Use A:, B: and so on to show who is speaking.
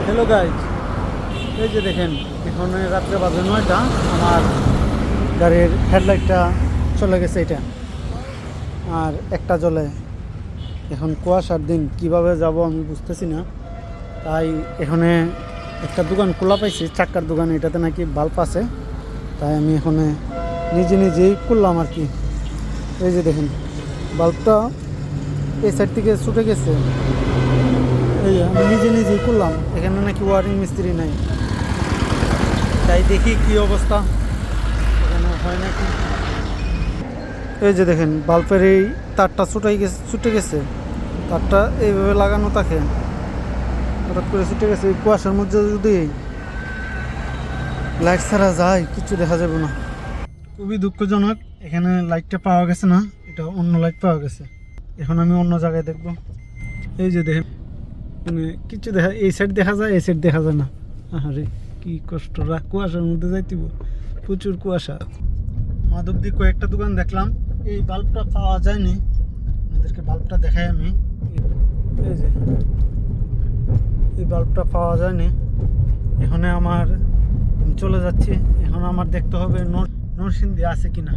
A: Hello guys, এই যে দেখেন এখন রাত্রে বাজে 9টা। আমার গাড়ির হেডলাইটটা চলে গেছে এটা, আর একটা জ্বলে। এখন কুয়াশার দিন কিভাবে যাব আমি বুঝতেছি না। তাই এখানে একটা দোকান খোলা পাইছি, চাক্কার দোকান, এটাতে নাকি বাল্ব আছে। তাই আমি এখানে নিজেই করলাম আর কি। এই যে দেখেন বাল্বটা এই সাইড থেকে ছুটে গেছে। এই আমি নিজেই করলাম, এখানে নাকি ওয়ারিং মিস্ত্রি নাই। তাই দেখি কি অবস্থা এখানে হয় নাকি। এই যে দেখেন বাল্বের এই তারটা ছুটে গেছে। তারটা এইভাবে লাগানো থাকে, হঠাৎ করে ছুটে গেছে। এই কুয়াশার মধ্যে যদি লাইট ছাড়া যায় কিছু দেখা যাবে না। খুবই দুঃখজনক, এখানে লাইটটা পাওয়া গেছে না, এটা অন্য লাইট পাওয়া গেছে। এখন আমি অন্য জায়গায় দেখব। এই যে দেখেন মানে কিছু এই সাইড দেখা যায়, এই সাইড দেখা যায় না। আরে কি কষ্ট, কুয়াশার মধ্যে যাইতেব, প্রচুর কুয়াশা। মাধবদী কয়েকটা দোকান দেখলাম, এই বাল্বটা পাওয়া যায়নি। আপনাদেরকে বাল্বটা দেখাই আমি। এই যে এই বাল্বটা পাওয়া যায়নি। এখানে আমি চলে যাচ্ছি। এখন আমার দেখতে হবে নরসিংদী আছে কিনা।